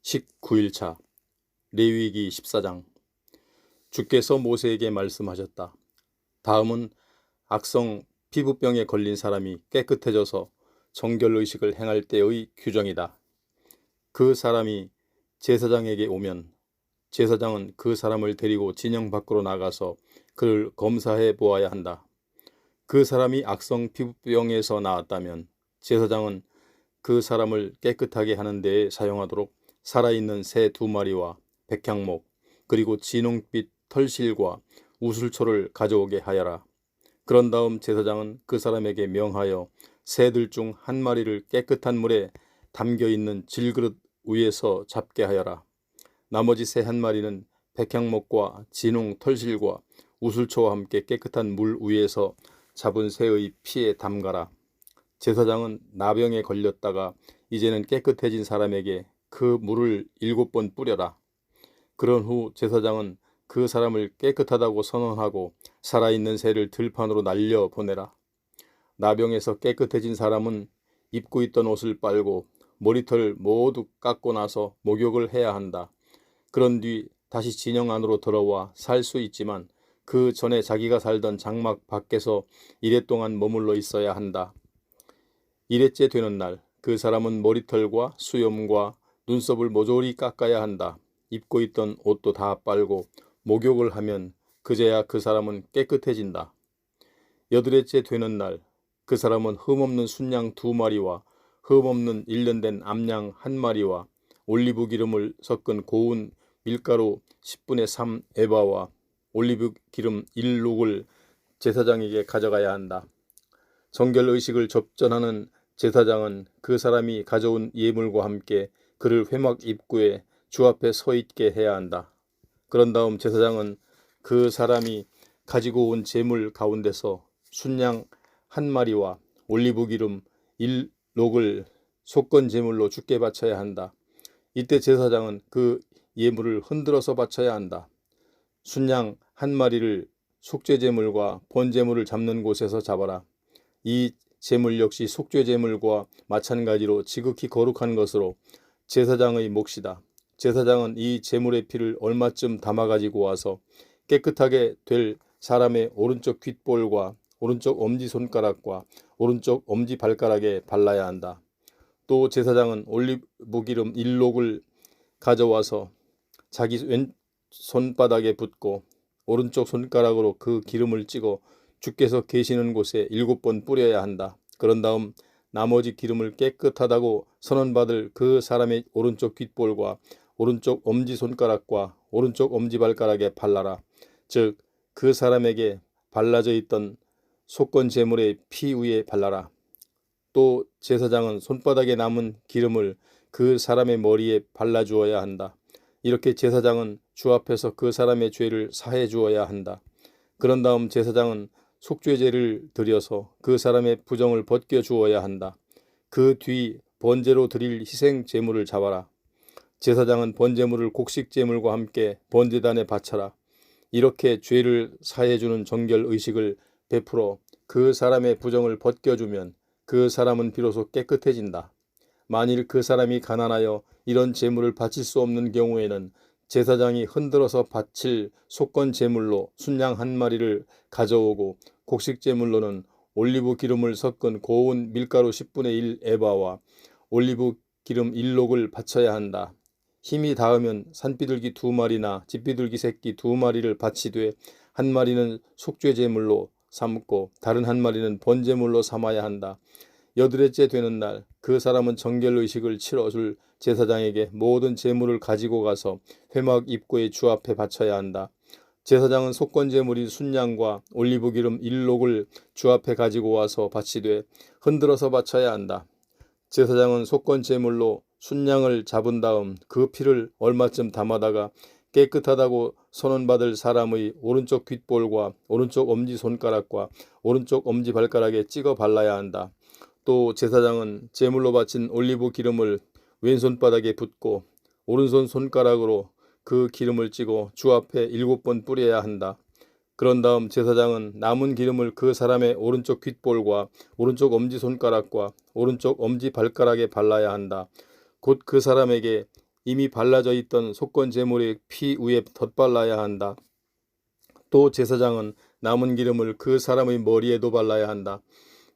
19일차 레위기 14장. 주께서 모세에게 말씀하셨다. 다음은 악성 피부병에 걸린 사람이 깨끗해져서 정결의식을 행할 때의 규정이다. 그 사람이 제사장에게 오면 제사장은 그 사람을 데리고 진영 밖으로 나가서 그를 검사해 보아야 한다. 그 사람이 악성 피부병에서 나았다면 제사장은 그 사람을 깨끗하게 하는 데에 사용하도록 살아있는 새 2마리와 백향목 그리고 진홍빛 털실과 우슬초를 가져오게 하여라. 그런 다음 제사장은 그 사람에게 명하여 새들 중 1마리를 깨끗한 물에 담겨있는 질그릇 위에서 잡게 하여라. 나머지 새 1마리는 백향목과 진홍 털실과 우슬초와 함께 깨끗한 물 위에서 잡은 새의 피에 담가라. 제사장은 나병에 걸렸다가 이제는 깨끗해진 사람에게 그 물을 7번 뿌려라. 그런 후 제사장은 그 사람을 깨끗하다고 선언하고 살아있는 새를 들판으로 날려 보내라. 나병에서 깨끗해진 사람은 입고 있던 옷을 빨고 머리털 모두 깎고 나서 목욕을 해야 한다. 그런 뒤 다시 진영 안으로 들어와 살 수 있지만 그 전에 자기가 살던 장막 밖에서 이랫동안 머물러 있어야 한다. 이레째 되는 날 그 사람은 머리털과 수염과 눈썹을 모조리 깎아야 한다. 입고 있던 옷도 다 빨고 목욕을 하면 그제야 그 사람은 깨끗해진다. 8일째 되는 날 그 사람은 흠없는 순양 2마리와 흠없는 1년 된 암양 1마리와 올리브 기름을 섞은 고운 밀가루 10분의 3 에바와 올리브 기름 1룩을 제사장에게 가져가야 한다. 정결의식을 접전하는 제사장은 그 사람이 가져온 예물과 함께 그를 회막 입구에 주 앞에 서 있게 해야 한다. 그런 다음 제사장은 그 사람이 가지고 온 제물 가운데서 순양 1마리와 올리브 기름 1록을 속건 제물로 주께 바쳐야 한다. 이때 제사장은 그 예물을 흔들어서 바쳐야 한다. 순양 1마리를 속죄제물과 번제물을 잡는 곳에서 잡아라. 이 제물 역시 속죄제물과 마찬가지로 지극히 거룩한 것으로 제사장의 몫이다. 제사장은 이 제물의 피를 얼마쯤 담아가지고 와서 깨끗하게 될 사람의 오른쪽 귓볼과 오른쪽 엄지손가락과 오른쪽 엄지발가락에 발라야 한다. 또 제사장은 올리브 기름 1록을 가져와서 자기 왼손바닥에 붓고 오른쪽 손가락으로 그 기름을 찍어 주께서 계시는 곳에 7번 뿌려야 한다. 그런 다음 나머지 기름을 깨끗하다고 선언받을 그 사람의 오른쪽 귓볼과 오른쪽 엄지손가락과 오른쪽 엄지발가락에 발라라. 즉 그 사람에게 발라져 있던 속건 제물의 피 위에 발라라. 또 제사장은 손바닥에 남은 기름을 그 사람의 머리에 발라주어야 한다. 이렇게 제사장은 주 앞에서 그 사람의 죄를 사해 주어야 한다. 그런 다음 제사장은 속죄제를 드려서 그 사람의 부정을 벗겨 주어야 한다. 그 뒤 번제로 드릴 희생 제물을 잡아라. 제사장은 번제물을 곡식 제물과 함께 번제단에 바쳐라. 이렇게 죄를 사해 주는 정결 의식을 베풀어 그 사람의 부정을 벗겨주면 그 사람은 비로소 깨끗해진다. 만일 그 사람이 가난하여 이런 제물을 바칠 수 없는 경우에는 제사장이 흔들어서 바칠 속건 제물로 순양 1마리를 가져오고 곡식 제물로는 올리브 기름을 섞은 고운 밀가루 10분의 1 에바와 올리브 기름 1록을 바쳐야 한다. 힘이 닿으면 산비둘기 2마리나 집비둘기 새끼 2마리를 바치되 1마리는 속죄 제물로 삼고 다른 1마리는 번제물로 삼아야 한다. 8일째 되는 날 그 사람은 정결의식을 치러줄 제사장에게 모든 제물을 가지고 가서 회막 입구의 주 앞에 바쳐야 한다. 제사장은 속건 제물인 순양과 올리브 기름 1록을 주 앞에 가지고 와서 바치되 흔들어서 바쳐야 한다. 제사장은 속건 제물로 순양을 잡은 다음 그 피를 얼마쯤 담아다가 깨끗하다고 선언받을 사람의 오른쪽 귓볼과 오른쪽 엄지손가락과 오른쪽 엄지발가락에 찍어 발라야 한다. 또 제사장은 제물로 바친 올리브 기름을 왼손바닥에 붓고 오른손 손가락으로 그 기름을 찍어 주 앞에 7번 뿌려야 한다. 그런 다음 제사장은 남은 기름을 그 사람의 오른쪽 귓볼과 오른쪽 엄지손가락과 오른쪽 엄지발가락에 발라야 한다. 곧 그 사람에게 이미 발라져 있던 속건 제물의 피 위에 덧발라야 한다. 또 제사장은 남은 기름을 그 사람의 머리에도 발라야 한다.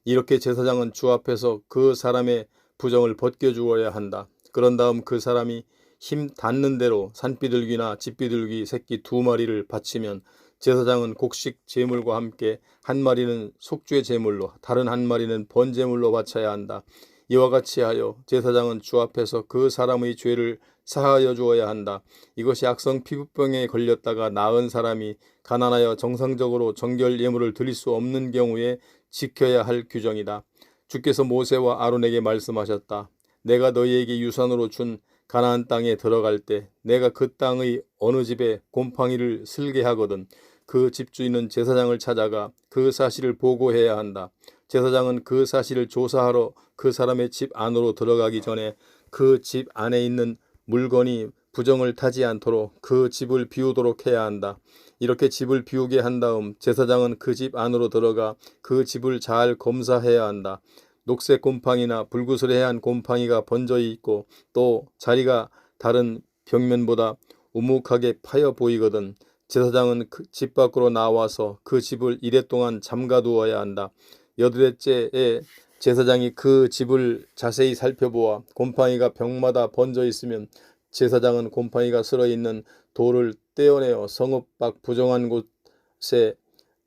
이렇게 제사장은 주 앞에서 그 사람의 부정을 벗겨주어야 한다. 그런 다음 그 사람이 힘 닿는 대로 산비둘기나 집비둘기 새끼 2마리를 바치면 제사장은 곡식 제물과 함께 한 마리는 속죄 제물로 다른 한 마리는 번제물로 바쳐야 한다. 이와 같이 하여 제사장은 주 앞에서 그 사람의 죄를 사하여 주어야 한다. 이것이 악성 피부병에 걸렸다가 나은 사람이 가난하여 정상적으로 정결 예물을 드릴 수 없는 경우에 지켜야 할 규정이다. 주께서 모세와 아론에게 말씀하셨다. 내가 너희에게 유산으로 준 가나안 땅에 들어갈 때 내가 그 땅의 어느 집에 곰팡이를 슬게 하거든 그 집주인은 제사장을 찾아가 그 사실을 보고해야 한다. 제사장은 그 사실을 조사하러 그 사람의 집 안으로 들어가기 전에 그 집 안에 있는 물건이 부정을 타지 않도록 그 집을 비우도록 해야 한다. 이렇게 집을 비우게 한 다음 제사장은 그 집 안으로 들어가 그 집을 잘 검사해야 한다. 녹색 곰팡이나 불구스레한 곰팡이가 번져 있고 또 자리가 다른 벽면보다 우묵하게 파여 보이거든 제사장은 그 집 밖으로 나와서 그 집을 이래 동안 잠가두어야 한다. 여드레째에 제사장이 그 집을 자세히 살펴보아 곰팡이가 벽마다 번져 있으면 제사장은 곰팡이가 슬어있는 돌을 떼어내어 성읍 밖 부정한 곳에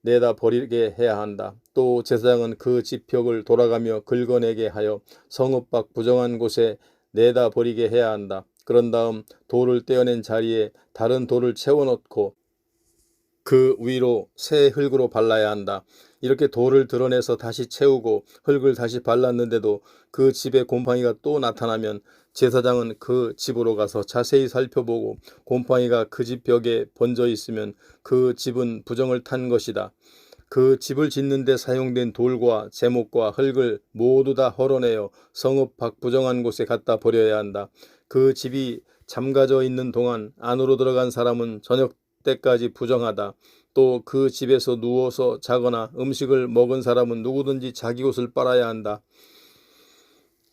내다 버리게 해야 한다. 또 제사장은 그 집 벽을 돌아가며 긁어내게 하여 성읍 밖 부정한 곳에 내다 버리게 해야 한다. 그런 다음 돌을 떼어낸 자리에 다른 돌을 채워넣고 그 위로 새 흙으로 발라야 한다. 이렇게 돌을 드러내서 다시 채우고 흙을 다시 발랐는데도 그 집에 곰팡이가 또 나타나면 제사장은 그 집으로 가서 자세히 살펴보고 곰팡이가 그 집 벽에 번져 있으면 그 집은 부정을 탄 것이다. 그 집을 짓는 데 사용된 돌과 제목과 흙을 모두 다 헐어내어 성읍 밖 부정한 곳에 갖다 버려야 한다. 그 집이 잠가져 있는 동안 안으로 들어간 사람은 저녁 때까지 부정하다. 또 그 집에서 누워서 자거나 음식을 먹은 사람은 누구든지 자기 옷을 빨아야 한다.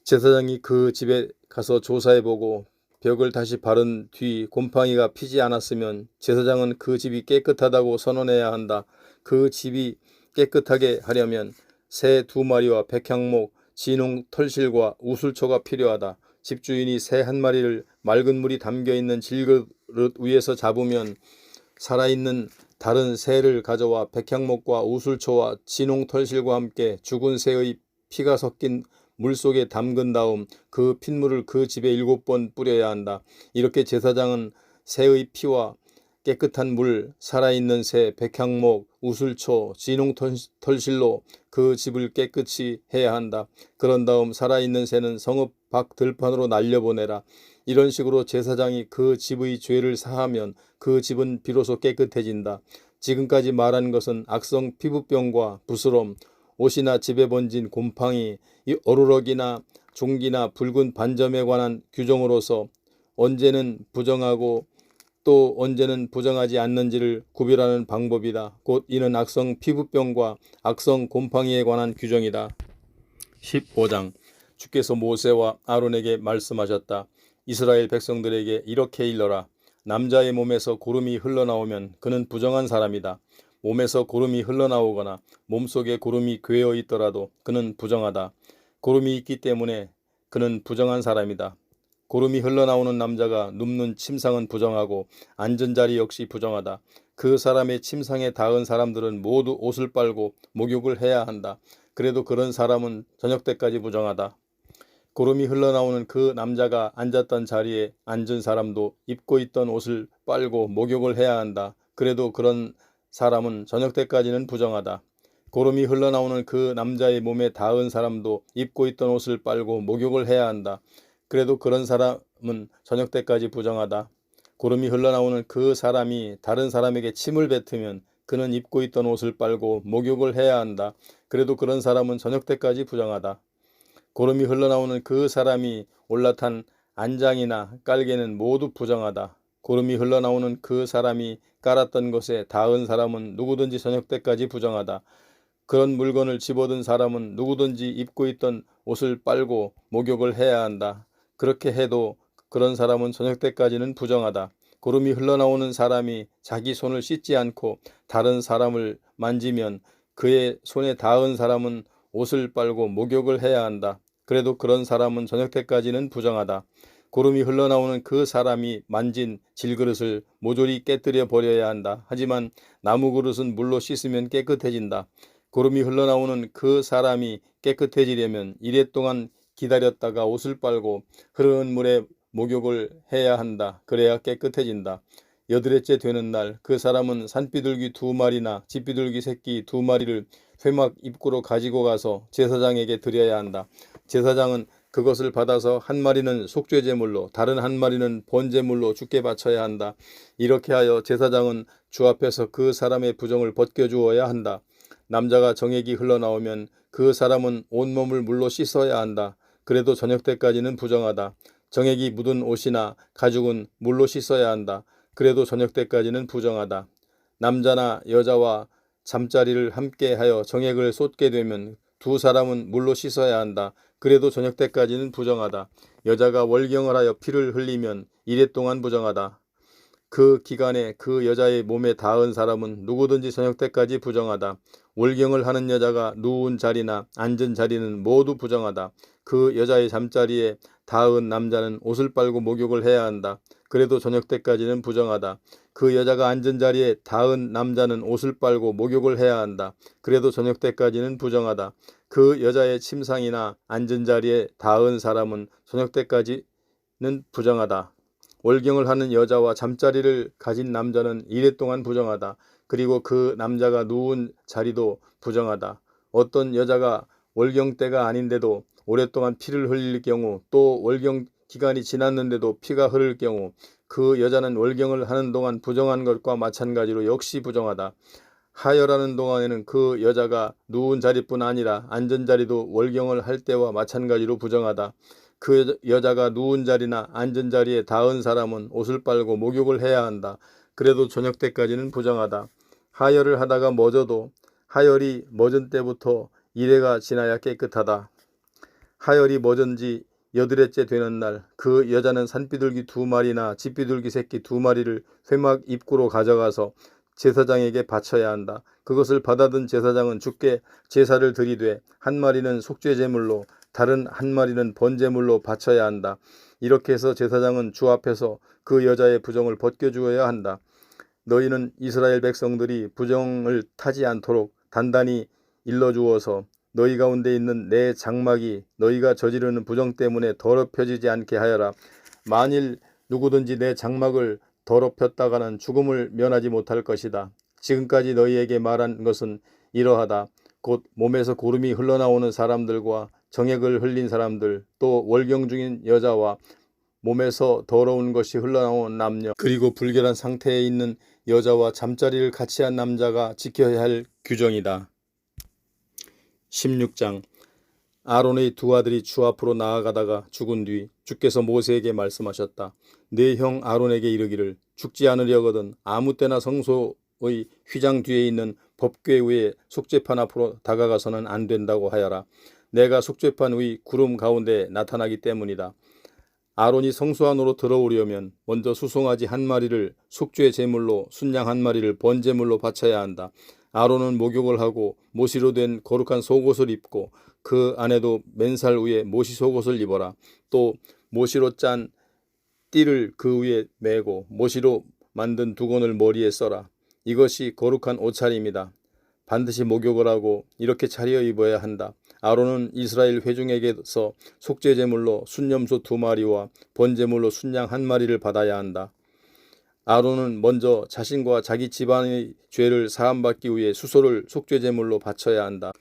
제사장이 그 집에 가서 조사해보고 벽을 다시 바른 뒤 곰팡이가 피지 않았으면 제사장은 그 집이 깨끗하다고 선언해야 한다. 그 집이 깨끗하게 하려면 새 2마리와 백향목, 진홍 털실과 우슬초가 필요하다. 집주인이 새 1마리를 맑은 물이 담겨있는 질그릇 위에서 잡으면 살아있는 다른 새를 가져와 백향목과 우슬초와 진홍 털실과 함께 죽은 새의 피가 섞인 물속에 담근 다음 그 핏물을 그 집에 7번 뿌려야 한다. 이렇게 제사장은 새의 피와 깨끗한 물, 살아있는 새, 백향목, 우슬초, 진홍 털실로 그 집을 깨끗이 해야 한다. 그런 다음 살아있는 새는 성읍 밖 들판으로 날려보내라. 이런 식으로 제사장이 그 집의 죄를 사하면 그 집은 비로소 깨끗해진다. 지금까지 말한 것은 악성 피부병과 부스럼, 옷이나 집에 번진 곰팡이, 어루럭이나 종기나 붉은 반점에 관한 규정으로서 언제는 부정하고 또 언제는 부정하지 않는지를 구별하는 방법이다. 곧 이는 악성 피부병과 악성 곰팡이에 관한 규정이다. 15장 주께서 모세와 아론에게 말씀하셨다. 이스라엘 백성들에게 이렇게 일러라. 남자의 몸에서 고름이 흘러나오면 그는 부정한 사람이다. 몸에서 고름이 흘러나오거나 몸속에 고름이 괴어 있더라도 그는 부정하다. 고름이 있기 때문에 그는 부정한 사람이다. 고름이 흘러나오는 남자가 눕는 침상은 부정하고 앉은 자리 역시 부정하다. 그 사람의 침상에 닿은 사람들은 모두 옷을 빨고 목욕을 해야 한다. 그래도 그런 사람은 저녁 때까지 부정하다. 고름이 흘러나오는 그 남자가 앉았던 자리에 앉은 사람도 입고 있던 옷을 빨고 목욕을 해야 한다. 그래도 그런 사람은 저녁 때까지는 부정하다. 고름이 흘러나오는 그 남자의 몸에 닿은 사람도 입고 있던 옷을 빨고 목욕을 해야 한다. 그래도 그런 사람은 저녁 때까지 부정하다. 고름이 흘러나오는 그 사람이 다른 사람에게 침을 뱉으면 그는 입고 있던 옷을 빨고 목욕을 해야 한다. 그래도 그런 사람은 저녁 때까지 부정하다. 고름이 흘러나오는 그 사람이 올라탄 안장이나 깔개는 모두 부정하다. 고름이 흘러나오는 그 사람이 깔았던 것에 닿은 사람은 누구든지 저녁 때까지 부정하다. 그런 물건을 집어든 사람은 누구든지 입고 있던 옷을 빨고 목욕을 해야 한다. 그렇게 해도 그런 사람은 저녁 때까지는 부정하다. 구름이 흘러나오는 사람이 자기 손을 씻지 않고 다른 사람을 만지면 그의 손에 닿은 사람은 옷을 빨고 목욕을 해야 한다. 그래도 그런 사람은 저녁 때까지는 부정하다. 구름이 흘러나오는 그 사람이 만진 질그릇을 모조리 깨뜨려 버려야 한다. 하지만 나무 그릇은 물로 씻으면 깨끗해진다. 구름이 흘러나오는 그 사람이 깨끗해지려면 이래 동안 기다렸다가 옷을 빨고 흐르는 물에 목욕을 해야 한다. 그래야 깨끗해진다. 여드레째 되는 날 그 사람은 산비둘기 2마리나 집비둘기 새끼 2마리를 회막 입구로 가지고 가서 제사장에게 드려야 한다. 제사장은 그것을 받아서 한 마리는 속죄제물로 다른 한 마리는 번제물로 주께 바쳐야 한다. 이렇게 하여 제사장은 주 앞에서 그 사람의 부정을 벗겨주어야 한다. 남자가 정액이 흘러나오면 그 사람은 온몸을 물로 씻어야 한다. 그래도 저녁 때까지는 부정하다. 정액이 묻은 옷이나 가죽은 물로 씻어야 한다. 그래도 저녁 때까지는 부정하다. 남자나 여자와 잠자리를 함께 하여 정액을 쏟게 되면 두 사람은 물로 씻어야 한다. 그래도 저녁 때까지는 부정하다. 여자가 월경을 하여 피를 흘리면 이래 동안 부정하다. 그 기간에 그 여자의 몸에 닿은 사람은 누구든지 저녁 때까지 부정하다. 월경을 하는 여자가 누운 자리나 앉은 자리는 모두 부정하다. 그 여자의 잠자리에 닿은 남자는 옷을 빨고 목욕을 해야 한다. 그래도 저녁 때까지는 부정하다. 그 여자가 앉은 자리에 닿은 남자는 옷을 빨고 목욕을 해야 한다. 그래도 저녁 때까지는 부정하다. 그 여자의 침상이나 앉은 자리에 닿은 사람은 저녁 때까지는 부정하다. 월경을 하는 여자와 잠자리를 가진 남자는 이래 동안 부정하다. 그리고 그 남자가 누운 자리도 부정하다. 어떤 여자가 월경 때가 아닌데도 오랫동안 피를 흘릴 경우, 또 월경 기간이 지났는데도 피가 흐를 경우 그 여자는 월경을 하는 동안 부정한 것과 마찬가지로 역시 부정하다. 하혈하는 동안에는 그 여자가 누운 자리뿐 아니라 앉은 자리도 월경을 할 때와 마찬가지로 부정하다. 그 여자가 누운 자리나 앉은 자리에 닿은 사람은 옷을 빨고 목욕을 해야 한다. 그래도 저녁 때까지는 부정하다. 하혈을 하다가 멎어도 하혈이 멎은 때부터 이래가 지나야 깨끗하다. 하혈이 멎은 지 여드레째 되는 날 그 여자는 산비둘기 2마리나 집비둘기 새끼 2마리를 회막 입구로 가져가서 제사장에게 바쳐야 한다. 그것을 받아든 제사장은 주께 제사를 드리되 한 마리는 속죄제물로 다른 한 마리는 번제물로 바쳐야 한다. 이렇게 해서 제사장은 주 앞에서 그 여자의 부정을 벗겨주어야 한다. 너희는 이스라엘 백성들이 부정을 타지 않도록 단단히 일러주어서 너희 가운데 있는 내 장막이 너희가 저지르는 부정 때문에 더럽혀지지 않게 하여라. 만일 누구든지 내 장막을 더럽혔다가는 죽음을 면하지 못할 것이다. 지금까지 너희에게 말한 것은 이러하다. 곧 몸에서 구름이 흘러나오는 사람들과 정액을 흘린 사람들, 또 월경 중인 여자와 몸에서 더러운 것이 흘러나온 남녀, 그리고 불결한 상태에 있는 여자와 잠자리를 같이 한 남자가 지켜야 할 규정이다. 16장. 아론의 두 아들이 주 앞으로 나아가다가 죽은 뒤 주께서 모세에게 말씀하셨다. 네 형 아론에게 이르기를 죽지 않으려거든 아무 때나 성소의 휘장 뒤에 있는 법궤 위에 속죄판 앞으로 다가가서는 안 된다고 하여라. 내가 속죄판 위 구름 가운데 나타나기 때문이다. 아론이 성소 안으로 들어오려면 먼저 수송아지 한 마리를 속죄 제물로, 순양 한 마리를 번제물로 바쳐야 한다. 아론은 목욕을 하고 모시로 된 거룩한 속옷을 입고 그 안에도 맨살 위에 모시 속옷을 입어라. 또 모시로 짠 띠를 그 위에 매고 모시로 만든 두건을 머리에 써라. 이것이 거룩한 옷차림이다. 반드시 목욕을 하고 이렇게 차려 입어야 한다. 아론은 이스라엘 회중에게서 속죄제물로 순염소 2마리와 번제물로 순양 1마리를 받아야 한다. 아론은 먼저 자신과 자기 집안의 죄를 사함받기 위해 수소를 속죄제물로 바쳐야 한다.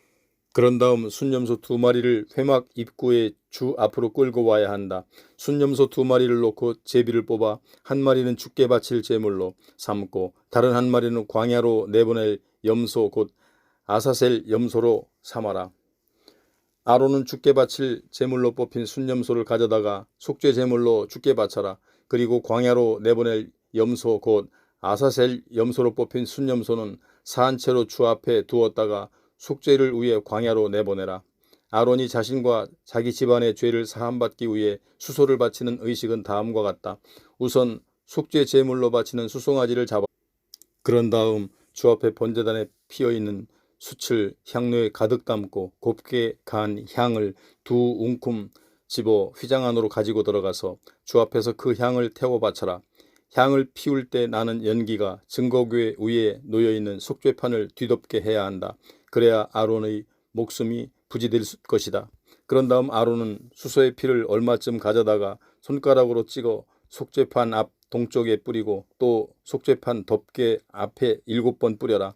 그런 다음 순염소 2마리를 회막 입구에 주 앞으로 끌고 와야 한다. 순염소 2마리를 놓고 제비를 뽑아 한 마리는 주께 바칠 제물로 삼고 다른 한 마리는 광야로 내보낼 염소 곧 아사셀 염소로 삼아라. 아론은 주께 바칠 제물로 뽑힌 순염소를 가져다가 속죄 제물로 주께 바쳐라. 그리고 광야로 내보낼 염소 곧 아사셀 염소로 뽑힌 순염소는 사한 채로 주 앞에 두었다가 속죄를 위해 광야로 내보내라. 아론이 자신과 자기 집안의 죄를 사함받기 위해 수소를 바치는 의식은 다음과 같다. 우선 속죄 제물로 바치는 수송아지를 잡아 그런 다음 주 앞에 번제단에 피어있는 숯을 향로에 가득 담고 곱게 간 향을 2움큼 집어 휘장 안으로 가지고 들어가서 주 앞에서 그 향을 태워 바쳐라. 향을 피울 때 나는 연기가 증거궤 위에 놓여있는 속죄판을 뒤덮게 해야 한다. 그래야 아론의 목숨이 부지될 것이다. 그런 다음 아론은 수소의 피를 얼마쯤 가져다가 손가락으로 찍어 속죄판 앞 동쪽에 뿌리고 또 속죄판 덮개 앞에 7번 뿌려라.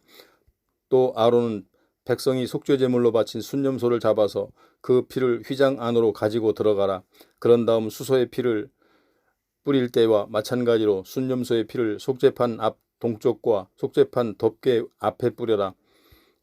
또 아론은 백성이 속죄제물로 바친 순념소를 잡아서 그 피를 휘장 안으로 가지고 들어가라. 그런 다음 수소의 피를 뿌릴 때와 마찬가지로 순념소의 피를 속죄판 앞 동쪽과 속죄판 덮개 앞에 뿌려라.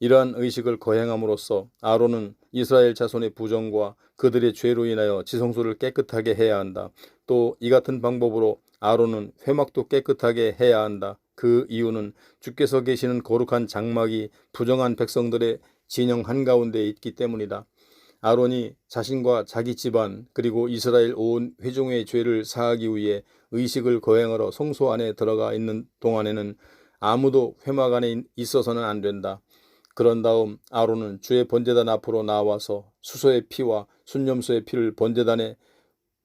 이러한 의식을 거행함으로써 아론은 이스라엘 자손의 부정과 그들의 죄로 인하여 지성소를 깨끗하게 해야 한다. 또 이 같은 방법으로 아론은 회막도 깨끗하게 해야 한다. 그 이유는 주께서 계시는 거룩한 장막이 부정한 백성들의 진영 한가운데 있기 때문이다. 아론이 자신과 자기 집안 그리고 이스라엘 온 회중의 죄를 사하기 위해 의식을 거행하러 성소 안에 들어가 있는 동안에는 아무도 회막 안에 있어서는 안 된다. 그런 다음 아론은 주의 번제단 앞으로 나와서 수소의 피와 순념소의 피를 번제단의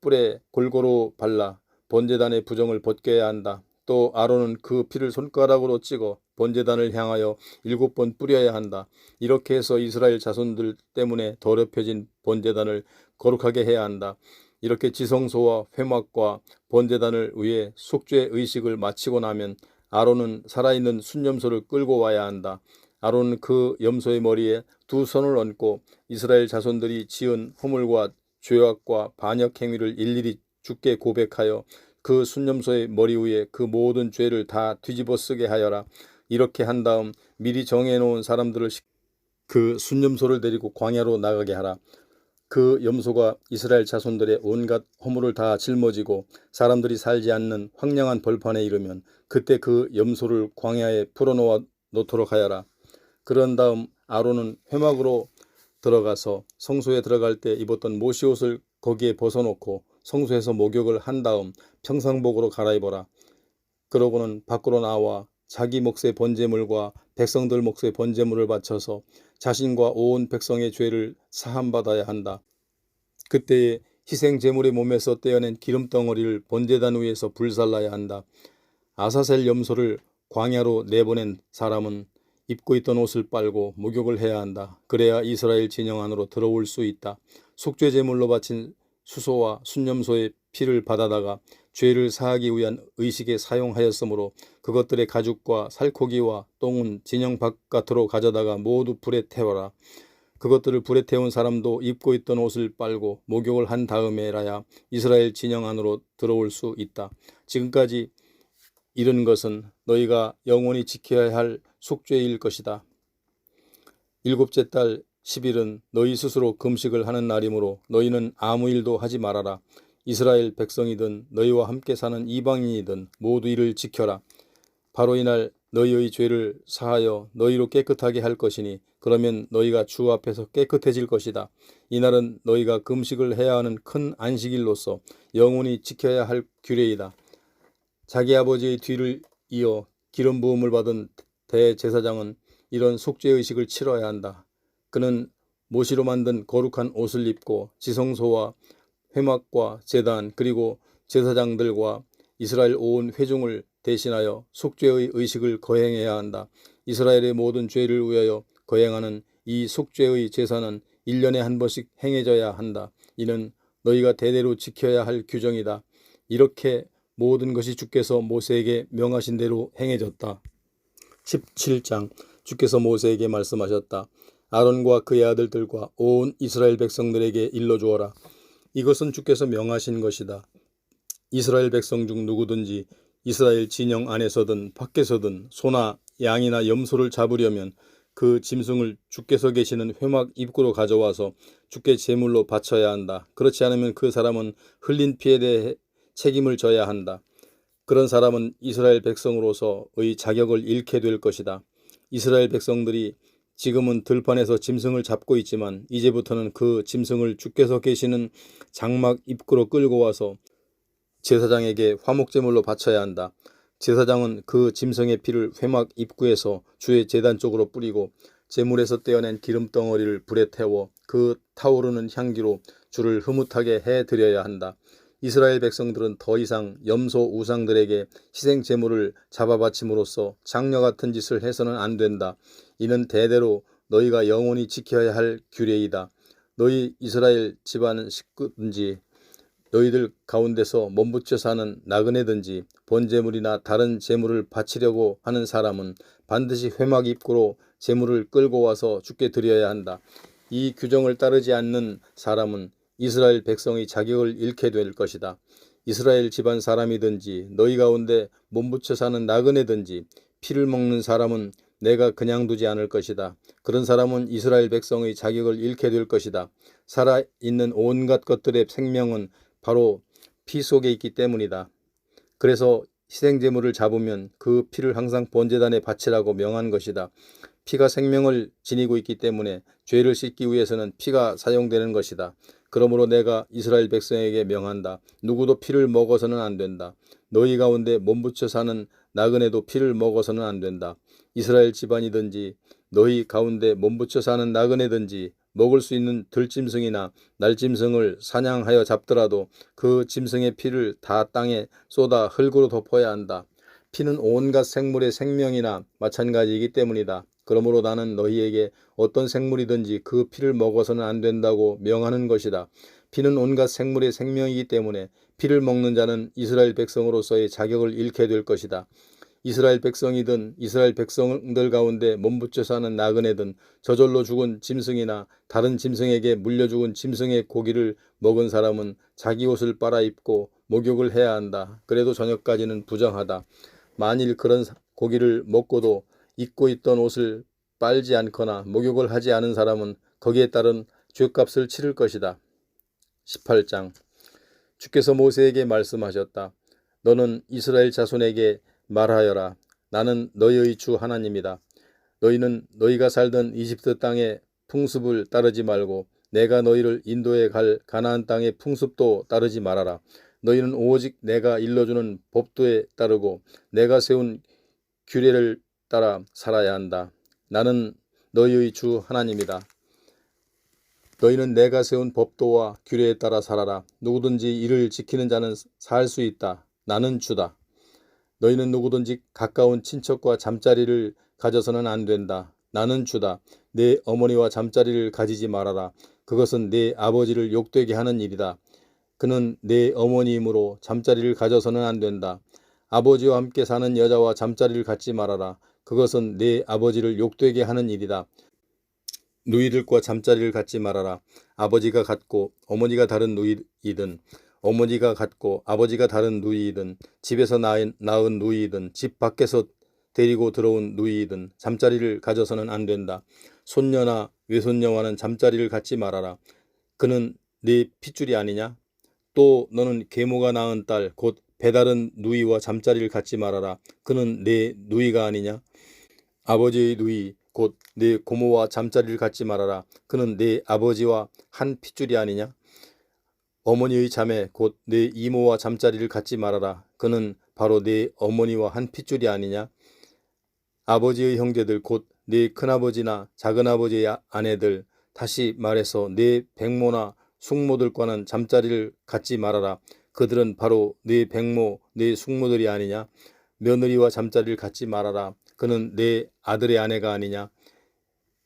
뿔에 골고루 발라 번제단의 부정을 벗겨야 한다. 또 아론은 그 피를 손가락으로 찍어 번제단을 향하여 7번 뿌려야 한다. 이렇게 해서 이스라엘 자손들 때문에 더럽혀진 번제단을 거룩하게 해야 한다. 이렇게 지성소와 회막과 번제단을 위해 속죄 의식을 마치고 나면 아론은 살아있는 순념소를 끌고 와야 한다. 아론은 그 염소의 머리에 2손을 얹고 이스라엘 자손들이 지은 허물과 죄악과 반역 행위를 일일이 주께 고백하여 그 순념소의 머리 위에 그 모든 죄를 다 뒤집어 쓰게 하여라. 이렇게 한 다음 미리 정해놓은 사람들을 그 순념소를 데리고 광야로 나가게 하라. 그 염소가 이스라엘 자손들의 온갖 허물을 다 짊어지고 사람들이 살지 않는 황량한 벌판에 이르면 그때 그 염소를 광야에 풀어놓아 놓도록 하여라. 그런 다음 아론은 회막으로 들어가서 성소에 들어갈 때 입었던 모시옷을 거기에 벗어놓고 성소에서 목욕을 한 다음 평상복으로 갈아입어라. 그러고는 밖으로 나와 자기 몫의 번제물과 백성들 몫의 번제물을 바쳐서 자신과 온 백성의 죄를 사함받아야 한다. 그때에 희생 제물의 몸에서 떼어낸 기름덩어리를 번제단 위에서 불살라야 한다. 아사셀 염소를 광야로 내보낸 사람은 입고 있던 옷을 빨고 목욕을 해야 한다. 그래야 이스라엘 진영 안으로 들어올 수 있다. 속죄 제물로 바친 수소와 순념소의 피를 받아다가 죄를 사하기 위한 의식에 사용하였으므로 그것들의 가죽과 살코기와 똥은 진영 바깥으로 가져다가 모두 불에 태워라. 그것들을 불에 태운 사람도 입고 있던 옷을 빨고 목욕을 한 다음에라야 이스라엘 진영 안으로 들어올 수 있다. 지금까지 이런 것은 너희가 영원히 지켜야 할 속죄일 것이다. 7째 달 10일은 너희 스스로 금식을 하는 날이므로 너희는 아무 일도 하지 말아라. 이스라엘 백성이든 너희와 함께 사는 이방인이든 모두 이를 지켜라. 바로 이날 너희의 죄를 사하여 너희로 깨끗하게 할 것이니 그러면 너희가 주 앞에서 깨끗해질 것이다. 이날은 너희가 금식을 해야 하는 큰 안식일로서 영원히 지켜야 할 규례이다. 자기 아버지의 뒤를 이어 기름 부음을 받은 대제사장은 이런 속죄의식을 치러야 한다. 그는 모시로 만든 거룩한 옷을 입고 지성소와 회막과 제단 그리고 제사장들과 이스라엘 온 회중을 대신하여 속죄의 의식을 거행해야 한다. 이스라엘의 모든 죄를 위하여 거행하는 이 속죄의 제사는 1년에 한 번씩 행해져야 한다. 이는 너희가 대대로 지켜야 할 규정이다. 이렇게 모든 것이 주께서 모세에게 명하신 대로 행해졌다. 17장 주께서 모세에게 말씀하셨다. 아론과 그의 아들들과 온 이스라엘 백성들에게 일러주어라. 이것은 주께서 명하신 것이다. 이스라엘 백성 중 누구든지 이스라엘 진영 안에서든 밖에서든 소나 양이나 염소를 잡으려면 그 짐승을 주께서 계시는 회막 입구로 가져와서 주께 제물로 바쳐야 한다. 그렇지 않으면 그 사람은 흘린 피에 대해 책임을 져야 한다. 그런 사람은 이스라엘 백성으로서의 자격을 잃게 될 것이다. 이스라엘 백성들이 지금은 들판에서 짐승을 잡고 있지만 이제부터는 그 짐승을 주께서 계시는 장막 입구로 끌고 와서 제사장에게 화목제물로 바쳐야 한다. 제사장은 그 짐승의 피를 회막 입구에서 주의 제단 쪽으로 뿌리고 제물에서 떼어낸 기름덩어리를 불에 태워 그 타오르는 향기로 주를 흐뭇하게 해드려야 한다. 이스라엘 백성들은 더 이상 염소 우상들에게 희생 제물을 잡아 바침으로써 장려 같은 짓을 해서는 안 된다. 이는 대대로 너희가 영원히 지켜야 할 규례이다. 너희 이스라엘 집안 식구든지 너희들 가운데서 몸부쳐 사는 나그네든지 번제물이나 다른 제물을 바치려고 하는 사람은 반드시 회막 입구로 제물을 끌고 와서 주께 드려야 한다. 이 규정을 따르지 않는 사람은 이스라엘 백성의 자격을 잃게 될 것이다. 이스라엘 집안 사람이든지 너희 가운데 몸부쳐 사는 나그네든지 피를 먹는 사람은 내가 그냥 두지 않을 것이다. 그런 사람은 이스라엘 백성의 자격을 잃게 될 것이다. 살아있는 온갖 것들의 생명은 바로 피 속에 있기 때문이다. 그래서 희생제물을 잡으면 그 피를 항상 번제단에 바치라고 명한 것이다. 피가 생명을 지니고 있기 때문에 죄를 씻기 위해서는 피가 사용되는 것이다. 그러므로 내가 이스라엘 백성에게 명한다. 누구도 피를 먹어서는 안 된다. 너희 가운데 몸부쳐 사는 나그네도 피를 먹어서는 안 된다. 이스라엘 집안이든지 너희 가운데 몸부쳐 사는 나그네든지 먹을 수 있는 들짐승이나 날짐승을 사냥하여 잡더라도 그 짐승의 피를 다 땅에 쏟아 흙으로 덮어야 한다. 피는 온갖 생물의 생명이나 마찬가지이기 때문이다. 그러므로 나는 너희에게 어떤 생물이든지 그 피를 먹어서는 안 된다고 명하는 것이다. 피는 온갖 생물의 생명이기 때문에 피를 먹는 자는 이스라엘 백성으로서의 자격을 잃게 될 것이다. 이스라엘 백성이든 이스라엘 백성들 가운데 몸부쳐 사는 나그네든 저절로 죽은 짐승이나 다른 짐승에게 물려 죽은 짐승의 고기를 먹은 사람은 자기 옷을 빨아입고 목욕을 해야 한다. 그래도 저녁까지는 부정하다. 만일 그런 고기를 먹고도 입고 있던 옷을 빨지 않거나 목욕을 하지 않은 사람은 거기에 따른 죗값을 치를 것이다. 18장. 주께서 모세에게 말씀하셨다. 너는 이스라엘 자손에게 말하여라. 나는 너희의 주 하나님이다. 너희는 너희가 살던 이집트 땅의 풍습을 따르지 말고 내가 너희를 인도해 갈 가나안 땅의 풍습도 따르지 말아라. 너희는 오직 내가 일러주는 법도에 따르고 내가 세운 규례를 따라 살아야 한다. 나는 너희의 주 하나님이다. 너희는 내가 세운 법도와 규례에 따라 살아라. 누구든지 이를 지키는 자는 살 수 있다. 나는 주다. 너희는 누구든지 가까운 친척과 잠자리를 가져서는 안 된다. 나는 주다. 내 어머니와 잠자리를 가지지 말아라. 그것은 내 아버지를 욕되게 하는 일이다. 그는 내 어머니이므로 잠자리를 가져서는 안 된다. 아버지와 함께 사는 여자와 잠자리를 갖지 말아라. 그것은 내 아버지를 욕되게 하는 일이다. 누이들과 잠자리를 갖지 말아라. 아버지가 같고 어머니가 다른 누이이든 어머니가 같고 아버지가 다른 누이이든 집에서 낳은 누이이든 집 밖에서 데리고 들어온 누이이든 잠자리를 가져서는 안 된다. 손녀나 외손녀와는 잠자리를 갖지 말아라. 그는 네 핏줄이 아니냐? 또 너는 계모가 낳은 딸 곧 배다른 누이와 잠자리를 갖지 말아라. 그는 네 누이가 아니냐? 아버지의 누이 곧 네 고모와 잠자리를 갖지 말아라. 그는 네 아버지와 한 핏줄이 아니냐? 어머니의 자매 곧 네 이모와 잠자리를 갖지 말아라. 그는 바로 네 어머니와 한 핏줄이 아니냐? 아버지의 형제들 곧 네 큰아버지나 작은아버지의 아내들, 다시 말해서 네 백모나 숙모들과는 잠자리를 갖지 말아라. 그들은 바로 네 백모, 네 숙모들이 아니냐? 며느리와 잠자리를 갖지 말아라. 그는 네 아들의 아내가 아니냐?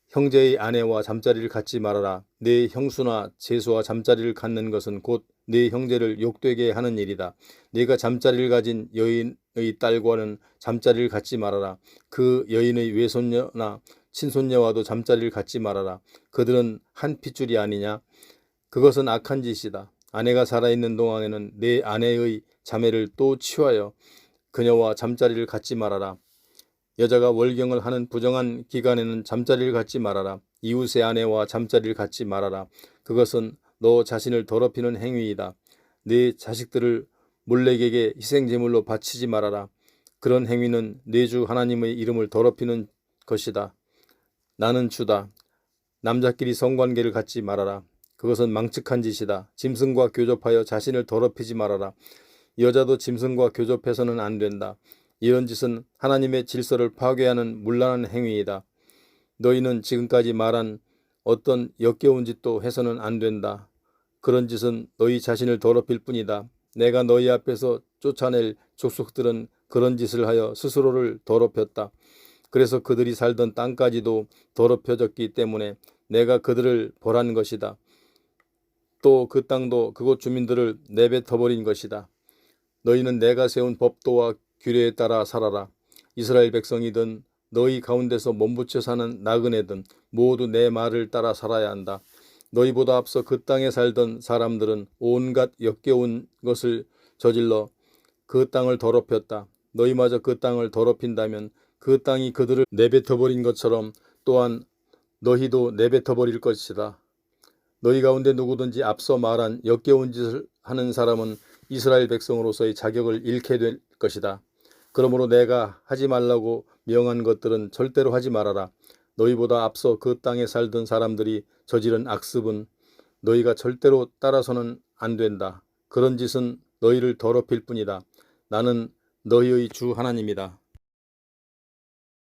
형제의 아내와 잠자리를 갖지 말아라. 네 형수나 제수와 잠자리를 갖는 것은 곧 네 형제를 욕되게 하는 일이다. 네가 잠자리를 가진 여인의 딸과는 잠자리를 갖지 말아라. 그 여인의 외손녀나 친손녀와도 잠자리를 갖지 말아라. 그들은 한 핏줄이 아니냐? 그것은 악한 짓이다. 아내가 살아있는 동안에는 내 아내의 자매를 또 취하여 그녀와 잠자리를 갖지 말아라. 여자가 월경을 하는 부정한 기간에는 잠자리를 갖지 말아라. 이웃의 아내와 잠자리를 갖지 말아라. 그것은 너 자신을 더럽히는 행위이다. 네 자식들을 몰렉에게 희생제물로 바치지 말아라. 그런 행위는 네 주 하나님의 이름을 더럽히는 것이다. 나는 주다. 남자끼리 성관계를 갖지 말아라. 그것은 망측한 짓이다. 짐승과 교접하여 자신을 더럽히지 말아라. 여자도 짐승과 교접해서는 안 된다. 이런 짓은 하나님의 질서를 파괴하는 문란한 행위이다. 너희는 지금까지 말한 어떤 역겨운 짓도 해서는 안 된다. 그런 짓은 너희 자신을 더럽힐 뿐이다. 내가 너희 앞에서 쫓아낼 족속들은 그런 짓을 하여 스스로를 더럽혔다. 그래서 그들이 살던 땅까지도 더럽혀졌기 때문에 내가 그들을 벌한 것이다. 또 그 땅도 그곳 주민들을 내뱉어버린 것이다. 너희는 내가 세운 법도와 규례에 따라 살아라. 이스라엘 백성이든 너희 가운데서 몸부쳐 사는 나그네든 모두 내 말을 따라 살아야 한다. 너희보다 앞서 그 땅에 살던 사람들은 온갖 역겨운 것을 저질러 그 땅을 더럽혔다. 너희마저 그 땅을 더럽힌다면 그 땅이 그들을 내뱉어버린 것처럼 또한 너희도 내뱉어버릴 것이다. 너희 가운데 누구든지 앞서 말한 역겨운 짓을 하는 사람은 이스라엘 백성으로서의 자격을 잃게 될 것이다. 그러므로 내가 하지 말라고 명한 것들은 절대로 하지 말아라. 너희보다 앞서 그 땅에 살던 사람들이 저지른 악습은 너희가 절대로 따라서는 안 된다. 그런 짓은 너희를 더럽힐 뿐이다. 나는 너희의 주 하나님이다.